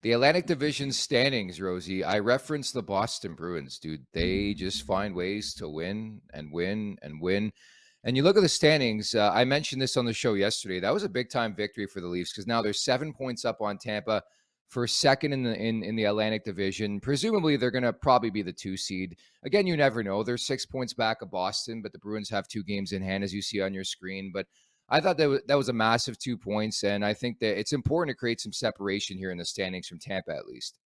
The Atlantic Division standings, Rosie. I referenced the Boston Bruins, dude. They just find ways to win and win and win. And you look at the standings. I mentioned this on the show yesterday. That was a big time victory for the Leafs because now they're 7 points up on Tampa for second in the Atlantic Division. Presumably, they're going to probably be the 2 seed. Again, you never know. They're 6 points back of Boston, but the Bruins have 2 games in hand, as you see on your screen. But I thought that was a massive 2 points, and I think that it's important to create some separation here in the standings from Tampa, at least.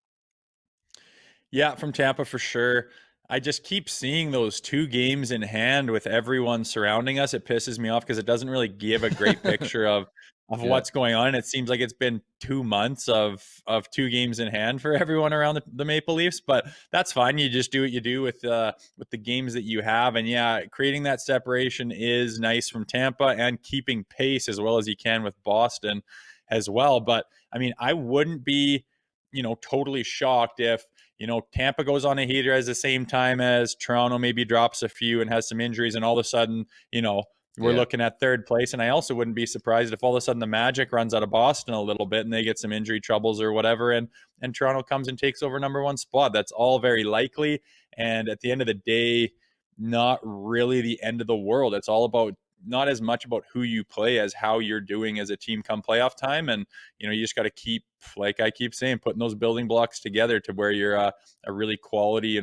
Yeah, from Tampa for sure. I just keep seeing those 2 games in hand with everyone surrounding us. It pisses me off because it doesn't really give a great picture of Yeah. what's going on. It seems like it's been 2 months of 2 games in hand for everyone around the Maple Leafs, but that's fine. You just do what you do with the games that you have, and yeah, creating that separation is nice from Tampa and keeping pace as well as you can with Boston as well. But I mean, I wouldn't be totally shocked if Tampa goes on a heater at the same time as Toronto maybe drops a few and has some injuries, and all of a sudden, we're Yeah. looking at third place. And I also wouldn't be surprised if all of a sudden the Magic runs out of Boston a little bit and they get some injury troubles or whatever, and Toronto comes and takes over number one spot. That's all very likely. And at the end of the day, not really the end of the world. It's all about not as much about who you play as how you're doing as a team come playoff time. And you just got to keep, like I keep saying, putting those building blocks together to where you're a really quality,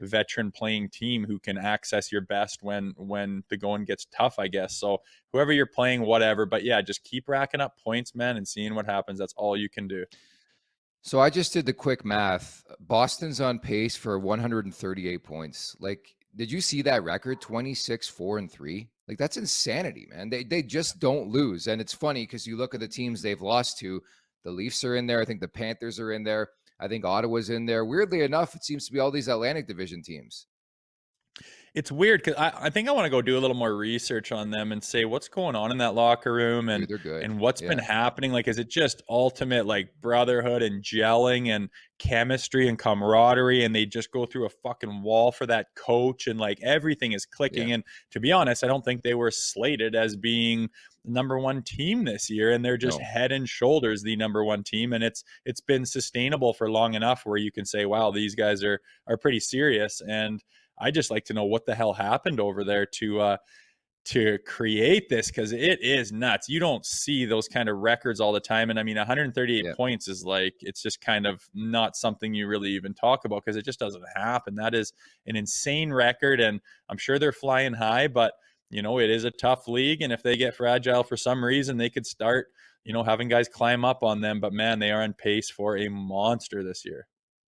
veteran playing team who can access your best when the going gets tough, I guess. So whoever you're playing, whatever. But yeah, just keep racking up points, man, and seeing what happens. That's all you can do. So I just did the quick math. Boston's on pace for 138 points. Like, did you see that record? 26, 4, and 3. Like, that's insanity, man. They just don't lose. And it's funny because you look at the teams they've lost to. The Leafs are in there. I think the Panthers are in there. I think Ottawa's in there. Weirdly enough, it seems to be all these Atlantic Division teams. It's weird because I think I want to go do a little more research on them and say what's going on in that locker room Dude, and they're good. and what's been Yeah. happening. Like, is it just ultimate like brotherhood and gelling and chemistry and camaraderie, and they just go through a fucking wall for that coach and like everything is Yeah. clicking? And to be honest, I don't think they were slated as being the number one team this year, and they're just No. head and shoulders the number one team, and it's been sustainable for long enough where you can say, wow, these guys are pretty serious. And I just like to know what the hell happened over there to create this, because it is nuts. You don't see those kind of records all the time, and I mean, 138 Yeah. points is like, it's just kind of not something you really even talk about because it just doesn't happen. That is an insane record, and I'm sure they're flying high, but it is a tough league, and if they get fragile for some reason, they could start having guys climb up on them. But man, they are on pace for a monster this year.